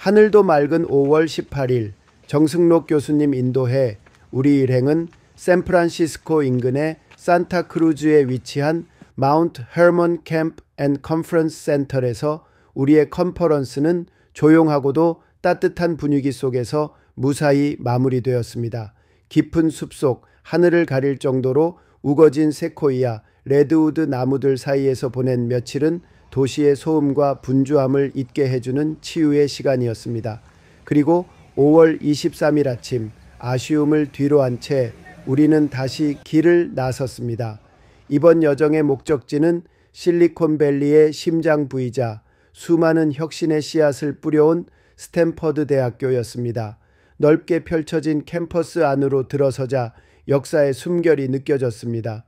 하늘도 맑은 5월 18일 정승록 교수님 인도해 우리 일행은 샌프란시스코 인근의 산타크루즈에 위치한 마운트 헤먼 캠프 앤 컨퍼런스 센터에서 우리의 컨퍼런스는 조용하고도 따뜻한 분위기 속에서 무사히 마무리되었습니다. 깊은 숲속 하늘을 가릴 정도로 우거진 세코이아, 레드우드 나무들 사이에서 보낸 며칠은 도시의 소음과 분주함을 잊게 해주는 치유의 시간이었습니다. 그리고 5월 23일 아침 아쉬움을 뒤로한 채 우리는 다시 길을 나섰습니다. 이번 여정의 목적지는 실리콘밸리의 심장 부이자 수많은 혁신의 씨앗을 뿌려온 스탠퍼드 대학교였습니다. 넓게 펼쳐진 캠퍼스 안으로 들어서자 역사의 숨결이 느껴졌습니다.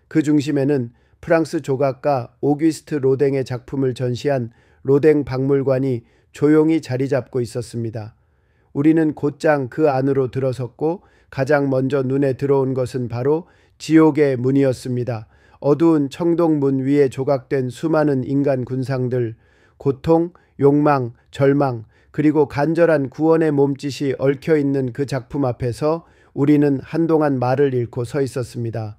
그 중심에는 프랑스 조각가 오규스트 로댕의 작품을 전시한 로댕 박물관이 조용히 자리 잡고 있었습니다. 우리는 곧장 그 안으로 들어섰고 가장 먼저 눈에 들어온 것은 바로 지옥의 문이었습니다. 어두운 청동문 위에 조각된 수많은 인간 군상들, 고통, 욕망, 절망, 그리고 간절한 구원의 몸짓이 얽혀있는 그 작품 앞에서 우리는 한동안 말을 잃고 서 있었습니다.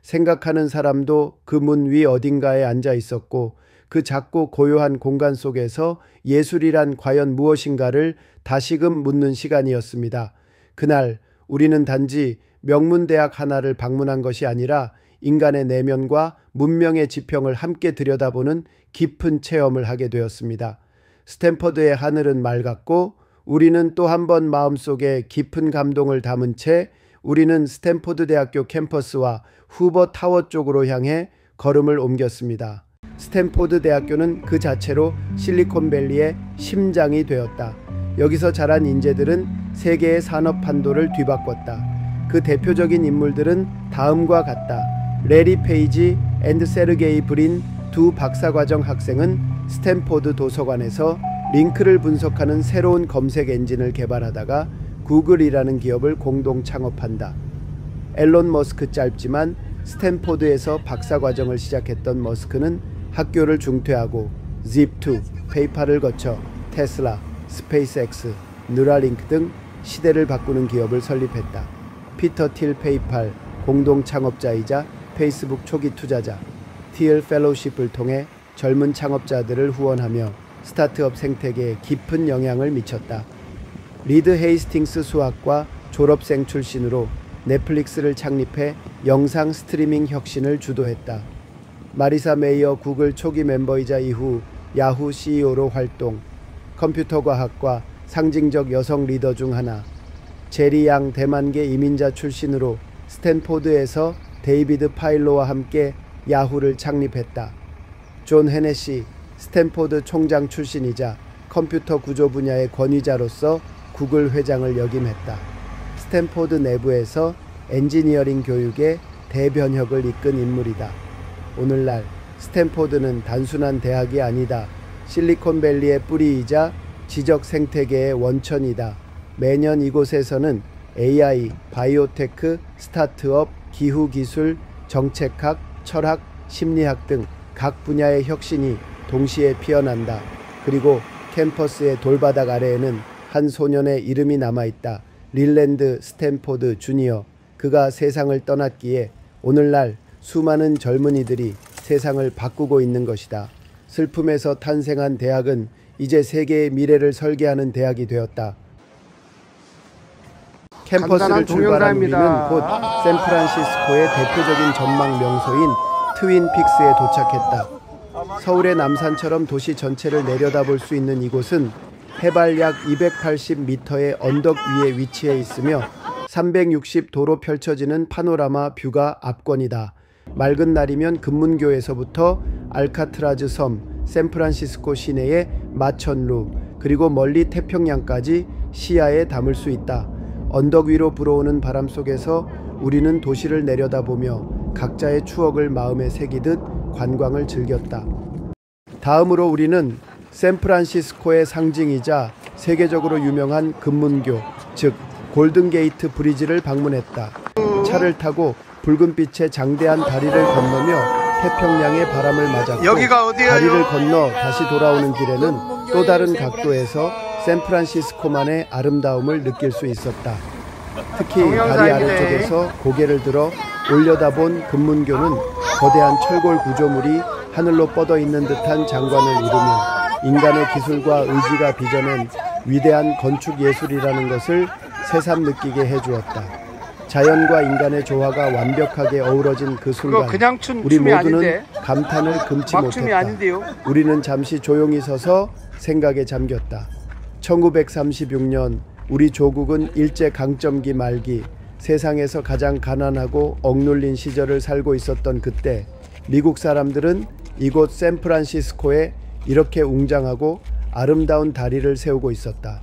생각하는 사람도 그 문 위 어딘가에 앉아 있었고 그 작고 고요한 공간 속에서 예술이란 과연 무엇인가를 다시금 묻는 시간이었습니다. 그날 우리는 단지 명문대학 하나를 방문한 것이 아니라 인간의 내면과 문명의 지평을 함께 들여다보는 깊은 체험을 하게 되었습니다. 스탠퍼드의 하늘은 맑았고 우리는 또 한 번 마음속에 깊은 감동을 담은 채 우리는 스탠퍼드 대학교 캠퍼스와 후버 타워 쪽으로 향해 걸음을 옮겼습니다. 스탠퍼드 대학교는 그 자체로 실리콘밸리의 심장이 되었다. 여기서 자란 인재들은 세계의 산업 판도를 뒤바꿨다. 그 대표적인 인물들은 다음과 같다. 레리 페이지 앤드 세르게이 브린 두 박사과정 학생은 스탠퍼드 도서관에서 링크를 분석하는 새로운 검색 엔진을 개발하다가 구글이라는 기업을 공동 창업한다. 앨런 머스크 짧지만 스탠퍼드에서 박사과정을 시작했던 머스크는 학교를 중퇴하고 집2, 페이팔을 거쳐 테슬라, 스페이스X, 뉴라링크 등 시대를 바꾸는 기업을 설립했다. 피터 틸 페이팔 공동 창업자이자 페이스북 초기 투자자, 틸 펠로우십을 통해 젊은 창업자들을 후원하며 스타트업 생태계에 깊은 영향을 미쳤다. 리드 헤이스팅스 수학과 졸업생 출신으로 넷플릭스를 창립해 영상 스트리밍 혁신을 주도했다. 마리사 메이어 구글 초기 멤버이자 이후 야후 CEO로 활동, 컴퓨터 과학과 상징적 여성 리더 중 하나, 제리 양 대만계 이민자 출신으로 스탠포드에서 데이비드 파일로와 함께 야후를 창립했다. 존 헤네시 스탠포드 총장 출신이자 컴퓨터 구조 분야의 권위자로서 구글 회장을 역임했다. 스탠포드 내부에서 엔지니어링 교육의 대변혁을 이끈 인물이다. 오늘날 스탠포드는 단순한 대학이 아니다. 실리콘밸리의 뿌리이자 지적 생태계의 원천이다. 매년 이곳에서는 AI, 바이오테크, 스타트업, 기후기술, 정책학, 철학, 심리학 등 각 분야의 혁신이 동시에 피어난다. 그리고 캠퍼스의 돌바닥 아래에는 한 소년의 이름이 남아있다. 릴랜드 스탠포드 주니어. 그가 세상을 떠났기에 오늘날 수많은 젊은이들이 세상을 바꾸고 있는 것이다. 슬픔에서 탄생한 대학은 이제 세계의 미래를 설계하는 대학이 되었다. 캠퍼스를 출발한 우리는 곧 샌프란시스코의 대표적인 전망 명소인 트윈픽스에 도착했다. 서울의 남산처럼 도시 전체를 내려다볼 수 있는 이곳은 해발 약 280m의 언덕 위에 위치해 있으며 360도로 펼쳐지는 파노라마 뷰가 압권이다. 맑은 날이면 금문교에서부터 알카트라즈 섬, 샌프란시스코 시내의 마천루, 그리고 멀리 태평양까지 시야에 담을 수 있다. 언덕 위로 불어오는 바람 속에서 우리는 도시를 내려다보며 각자의 추억을 마음에 새기듯 관광을 즐겼다. 다음으로 우리는 샌프란시스코의 상징이자 세계적으로 유명한 금문교, 즉 골든게이트 브리지를 방문했다. 차를 타고 붉은빛의 장대한 다리를 건너며 태평양의 바람을 맞았고, 여기가 어디예요? 다리를 건너 다시 돌아오는 길에는 또 다른 각도에서 샌프란시스코만의 아름다움을 느낄 수 있었다. 특히 다리 아래쪽에서 고개를 들어 올려다본 금문교는 거대한 철골 구조물이 하늘로 뻗어 있는 듯한 장관을 이루며 인간의 기술과 의지가 빚어낸 위대한 건축 예술이라는 것을 새삼 느끼게 해주었다. 자연과 인간의 조화가 완벽하게 어우러진 그 순간 우리 모두는 감탄을 금치 못했다. 우리는 잠시 조용히 서서 생각에 잠겼다. 1936년 우리 조국은 일제강점기 말기 세상에서 가장 가난하고 억눌린 시절을 살고 있었던 그때 미국 사람들은 이곳 샌프란시스코에 이렇게 웅장하고 아름다운 다리를 세우고 있었다.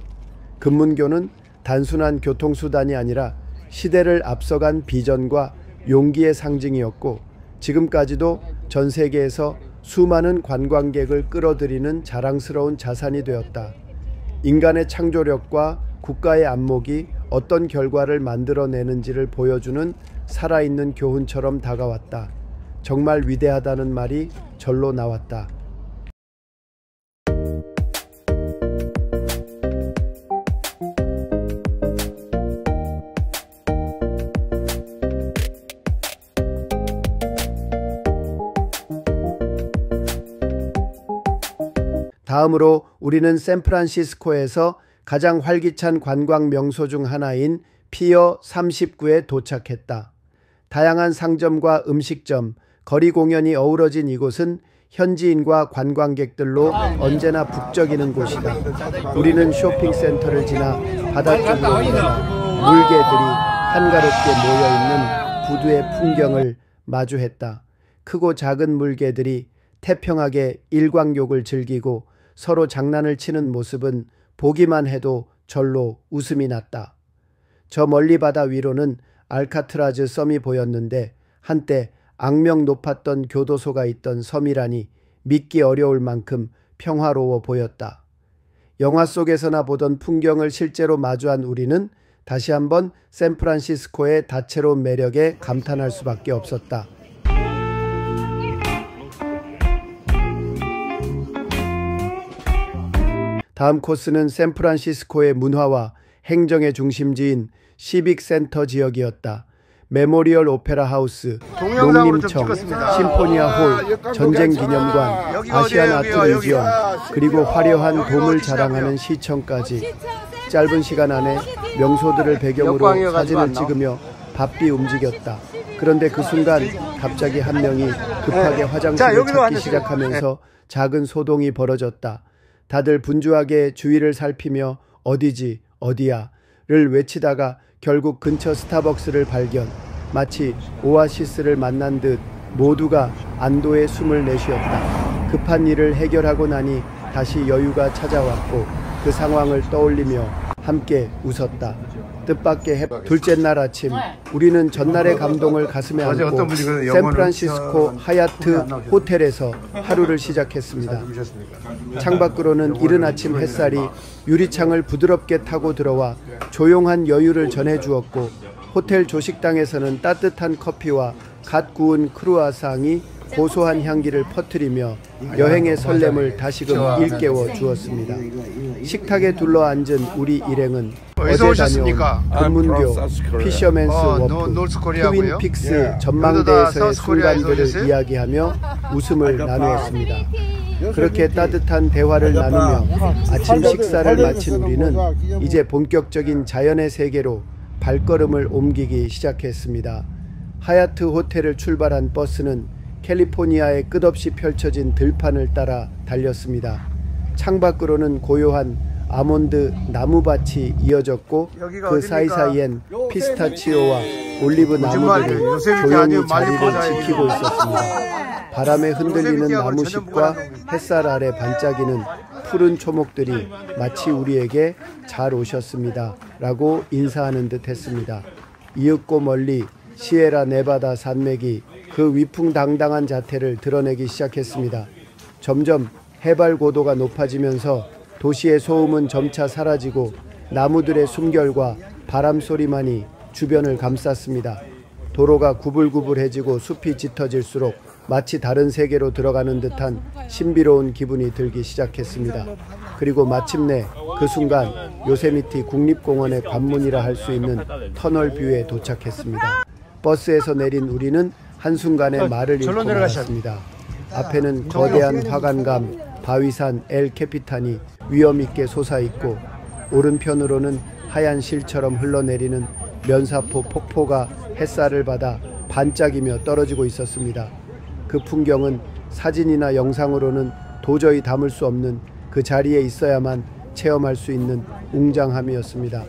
금문교는 단순한 교통수단이 아니라 시대를 앞서간 비전과 용기의 상징이었고 지금까지도 전 세계에서 수많은 관광객을 끌어들이는 자랑스러운 자산이 되었다. 인간의 창조력과 국가의 안목이 어떤 결과를 만들어내는지를 보여주는 살아있는 교훈처럼 다가왔다. 정말 위대하다는 말이 절로 나왔다. 다음으로 우리는 샌프란시스코에서 가장 활기찬 관광 명소 중 하나인 피어 39에 도착했다. 다양한 상점과 음식점, 거리 공연이 어우러진 이곳은 현지인과 관광객들로 언제나 북적이는 곳이다. 우리는 쇼핑센터를 지나 바다 쪽으로 내려가 물개들이 한가롭게 모여있는 부두의 풍경을 마주했다. 크고 작은 물개들이 태평하게 일광욕을 즐기고 서로 장난을 치는 모습은 보기만 해도 절로 웃음이 났다. 저 멀리 바다 위로는 알카트라즈 섬이 보였는데 한때 악명 높았던 교도소가 있던 섬이라니 믿기 어려울 만큼 평화로워 보였다. 영화 속에서나 보던 풍경을 실제로 마주한 우리는 다시 한번 샌프란시스코의 다채로운 매력에 감탄할 수밖에 없었다. 다음 코스는 샌프란시스코의 문화와 행정의 중심지인 시빅센터 지역이었다. 메모리얼 오페라 하우스, 농림청, 심포니아 홀, 전쟁기념관, 아시안 아트 뮤지엄, 그리고 화려한 돔을 자랑하는 시청까지 짧은 시간 안에 명소들을 배경으로 사진을 찍으며 바삐 움직였다. 그런데 그 순간 갑자기 한 명이 급하게 화장실을 찾기 시작하면서 작은 소동이 벌어졌다. 다들 분주하게 주위를 살피며 어디지 어디야를 외치다가 결국 근처 스타벅스를 발견. 마치 오아시스를 만난 듯 모두가 안도의 숨을 내쉬었다. 급한 일을 해결하고 나니 다시 여유가 찾아왔고 그 상황을 떠올리며 함께 웃었다. 뜻밖의 둘째 날 아침 우리는 전날의 감동을 가슴에 안고 샌프란시스코 하얏트 호텔에서 하루를 시작했습니다. 창밖으로는 이른 아침 햇살이 유리창을 부드럽게 타고 들어와 조용한 여유를 전해주었고 호텔 조식당에서는 따뜻한 커피와 갓 구운 크루아상이 고소한 향기를 퍼뜨리며 여행의 설렘을 다시금 일깨워 주었습니다. 식탁에 둘러앉은 우리 일행은 어제 다녀온 금문교, 피셔맨스 워프, 트윈 픽스 전망대에서의 순간들을 이야기하며 웃음을 나누었습니다. 그렇게 따뜻한 대화를 나누며 아침 식사를 마친 우리는 이제 본격적인 자연의 세계로 발걸음을 옮기기 시작했습니다. 하얏트 호텔을 출발한 버스는 캘리포니아의 끝없이 펼쳐진 들판을 따라 달렸습니다. 창밖으로는 고요한 아몬드 나무밭이 이어졌고 그 사이사이엔 피스타치오와 올리브 나무들이 조용히 자리를 지키고 있었습니다. 바람에 흔들리는 나무잎과 햇살 아래 반짝이는 푸른 초목들이 마치 우리에게 잘 오셨습니다 라고 인사하는 듯 했습니다. 이윽고 멀리 시에라 네바다 산맥이 그 위풍당당한 자태를 드러내기 시작했습니다. 점점 해발 고도가 높아지면서 도시의 소음은 점차 사라지고 나무들의 숨결과 바람 소리만이 주변을 감쌌습니다. 도로가 구불구불해지고 숲이 짙어질수록 마치 다른 세계로 들어가는 듯한 신비로운 기분이 들기 시작했습니다. 그리고 마침내 그 순간 요세미티 국립공원의 관문이라 할 수 있는 터널뷰에 도착했습니다. 버스에서 내린 우리는 한순간에 말을 잃고 말았습니다. 앞에는 거대한 화관감 바위산 엘 캐피탄이 위험있게 솟아있고 오른편으로는 하얀 실처럼 흘러내리는 면사포 폭포가 햇살을 받아 반짝이며 떨어지고 있었습니다. 그 풍경은 사진이나 영상으로는 도저히 담을 수 없는 그 자리에 있어야만 체험할 수 있는 웅장함이었습니다.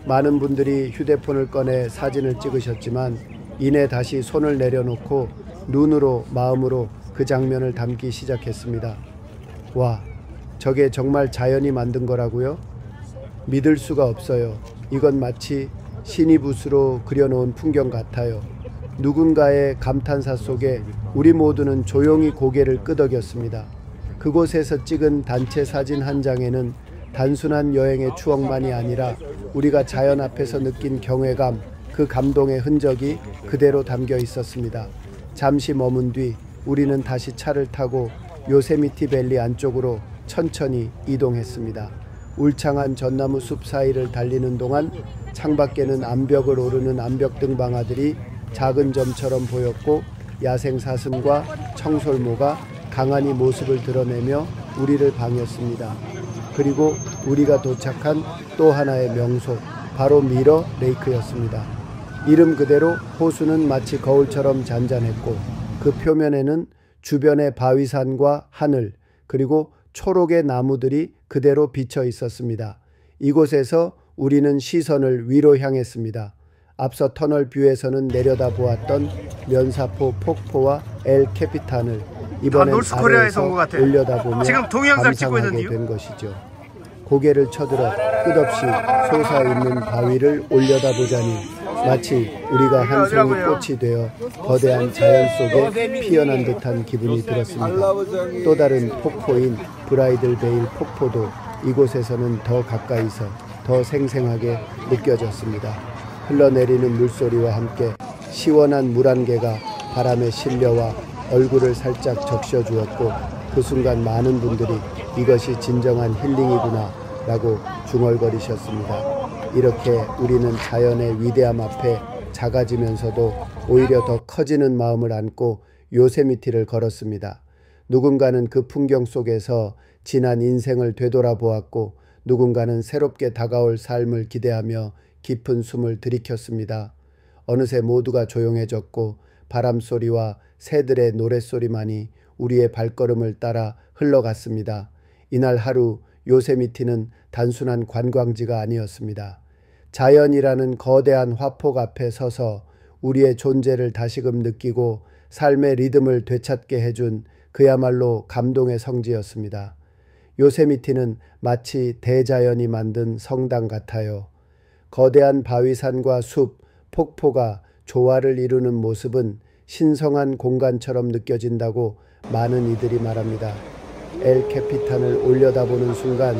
많은 분들이 휴대폰을 꺼내 사진을 찍으셨지만 이내 다시 손을 내려놓고 눈으로 마음으로 그 장면을 담기 시작했습니다. 와, 저게 정말 자연이 만든 거라고요? 믿을 수가 없어요. 이건 마치 신이 붓으로 그려놓은 풍경 같아요. 누군가의 감탄사 속에 우리 모두는 조용히 고개를 끄덕였습니다. 그곳에서 찍은 단체 사진 한 장에는 단순한 여행의 추억만이 아니라 우리가 자연 앞에서 느낀 경외감, 그 감동의 흔적이 그대로 담겨 있었습니다. 잠시 머문 뒤 우리는 다시 차를 타고 요세미티 밸리 안쪽으로 천천히 이동했습니다. 울창한 전나무 숲 사이를 달리는 동안 창밖에는 암벽을 오르는 암벽등 방아들이 작은 점처럼 보였고 야생 사슴과 청솔모가 강한이 모습을 드러내며 우리를 방했습니다. 그리고 우리가 도착한 또 하나의 명소, 바로 미러 레이크였습니다. 이름 그대로 호수는 마치 거울처럼 잔잔했고 그 표면에는 주변의 바위산과 하늘 그리고 초록의 나무들이 그대로 비쳐 있었습니다. 이곳에서 우리는 시선을 위로 향했습니다. 앞서 터널 뷰에서는 내려다보았던 면사포 폭포와 엘 캐피탄을 이번엔 아래에서 올려다보며 지금 동영상 찍고 감상하게 된 것이죠. 고개를 쳐들어 끝없이 솟아있는 바위를 올려다보자니 마치 우리가 한 송이 꽃이 되어 거대한 자연 속에 피어난 듯한 기분이 들었습니다. 또 다른 폭포인 브라이들 베일 폭포도 이곳에서는 더 가까이서 더 생생하게 느껴졌습니다. 흘러내리는 물소리와 함께 시원한 물 한 개가 바람에 실려와 얼굴을 살짝 적셔주었고 그 순간 많은 분들이 이것이 진정한 힐링이구나 라고 중얼거리셨습니다. 이렇게 우리는 자연의 위대함 앞에 작아지면서도 오히려 더 커지는 마음을 안고 요세미티를 걸었습니다. 누군가는 그 풍경 속에서 지난 인생을 되돌아보았고 누군가는 새롭게 다가올 삶을 기대하며 깊은 숨을 들이켰습니다. 어느새 모두가 조용해졌고 바람소리와 새들의 노랫소리만이 우리의 발걸음을 따라 흘러갔습니다. 이날 하루 요세미티는 단순한 관광지가 아니었습니다. 자연이라는 거대한 화폭 앞에 서서 우리의 존재를 다시금 느끼고 삶의 리듬을 되찾게 해준 그야말로 감동의 성지였습니다. 요세미티는 마치 대자연이 만든 성당 같아요. 거대한 바위산과 숲, 폭포가 조화를 이루는 모습은 신성한 공간처럼 느껴진다고 많은 이들이 말합니다. 엘 캐피탄을 올려다보는 순간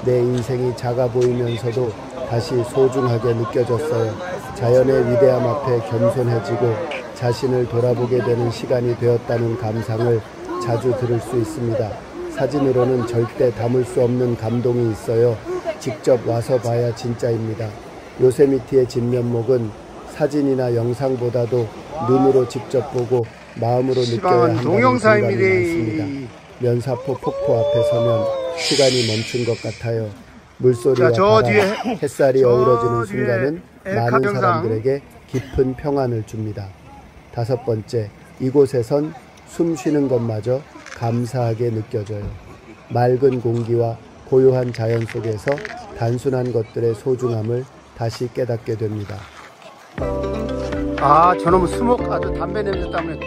내 인생이 작아 보이면서도 다시 소중하게 느껴졌어요. 자연의 위대함 앞에 겸손해지고 자신을 돌아보게 되는 시간이 되었다는 감상을 자주 들을 수 있습니다. 사진으로는 절대 담을 수 없는 감동이 있어요. 직접 와서 봐야 진짜입니다. 요세미티의 진면목은 사진이나 영상보다도 눈으로 직접 보고 마음으로 느껴야 한다는 생각이 많습니다. 면사포 폭포 앞에 서면 시간이 멈춘 것 같아요. 물소리와 바람, 햇살이 어우러지는 순간은 많은 사람들에게 깊은 평안을 줍니다. 5번째, 이곳에선 숨 쉬는 것마저 감사하게 느껴져요. 맑은 공기와 고요한 자연 속에서 단순한 것들의 소중함을 다시 깨닫게 됩니다. 아, 저놈 스모크 아주 담배 냄새 때문에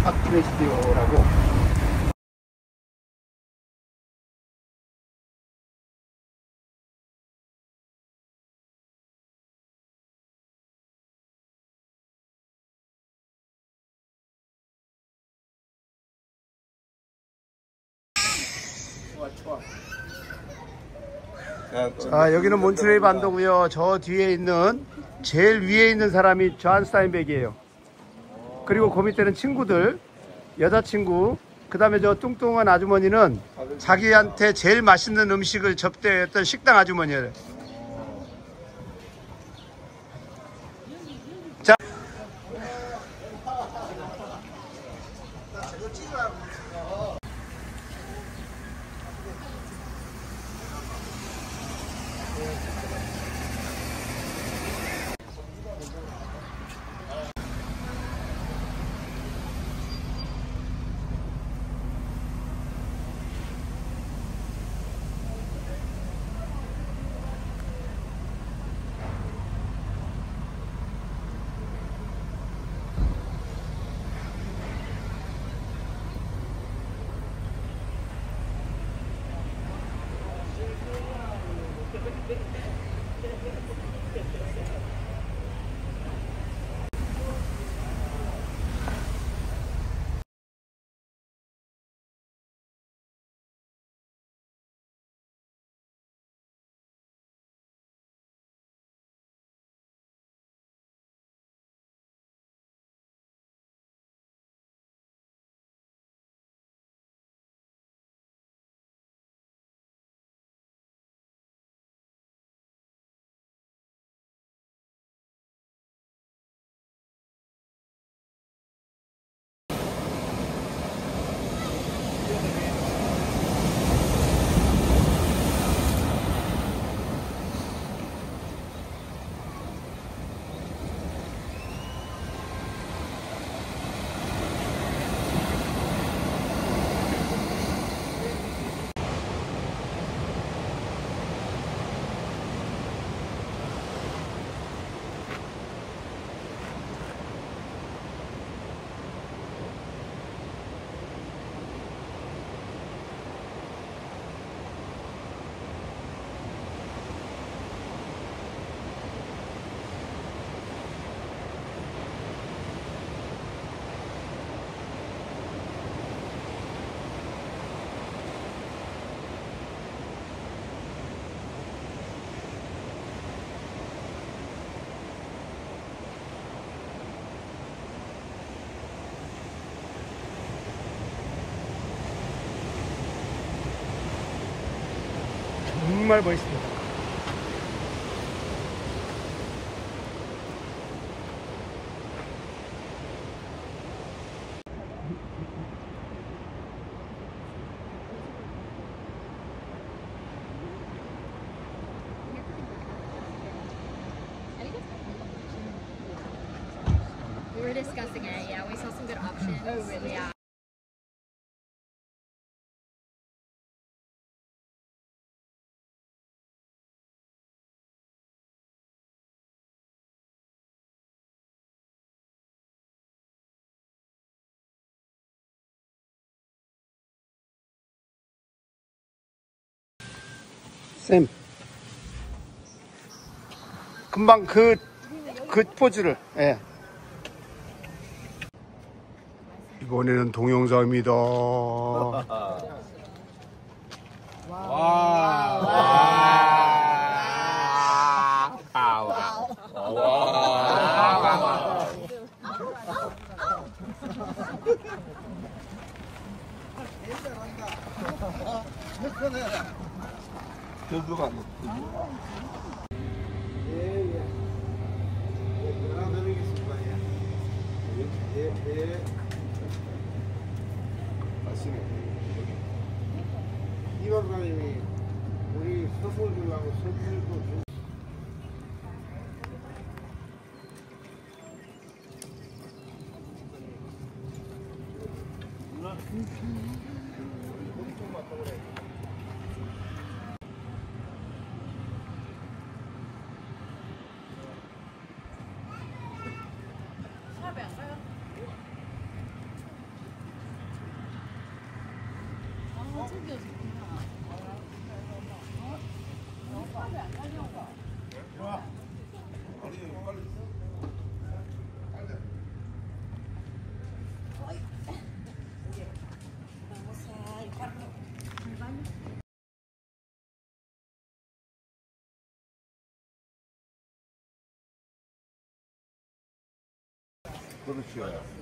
팟캐스트라고. 자, 여기는 몬트레이 반도고요. 저 뒤에 있는 제일 위에 있는 사람이 존 스타인백이에요. 그리고 그 밑에는 친구들, 여자친구, 그 다음에 저 뚱뚱한 아주머니는 자기한테 제일 맛있는 음식을 접대했던 식당 아주머니예요. 자, 정말 멋있습니다. We were discussing it, yeah. We saw some good options. Oh, really? Yeah. 쌤, 금방 그 포즈를, 예. 이번에는 동영상입니다. 이박사님이 우리 선물 주려고 선물도 주. 그렇죠.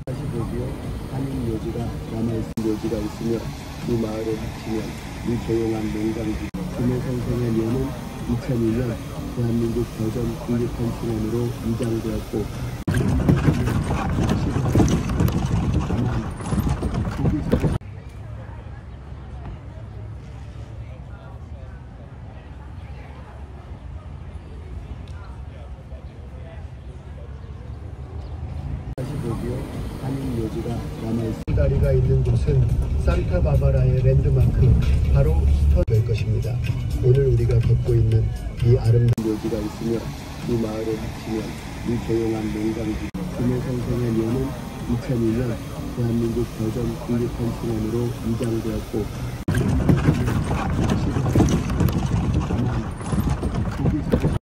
다시 보기에 한인 묘지가 남아있는 묘지가 있으며 이 마을을 합치면 이 조용한 농장지 김해 선생의 묘는 2002년 대한민국 대전 국립현충원으로 이장되었고 보기에 한인 묘지가 남아있습니다. 다리가 있는 곳은 산타바바라의 랜드마크 바로 스톤 것입니다. 오늘 우리가 걷고 있는 이 아름다운 묘지가 있으며 이 마을을 합치면 이 조용한 농장지 김해 선생의 묘는 2002년 대한민국 대전 국립현충원으로 이장되었고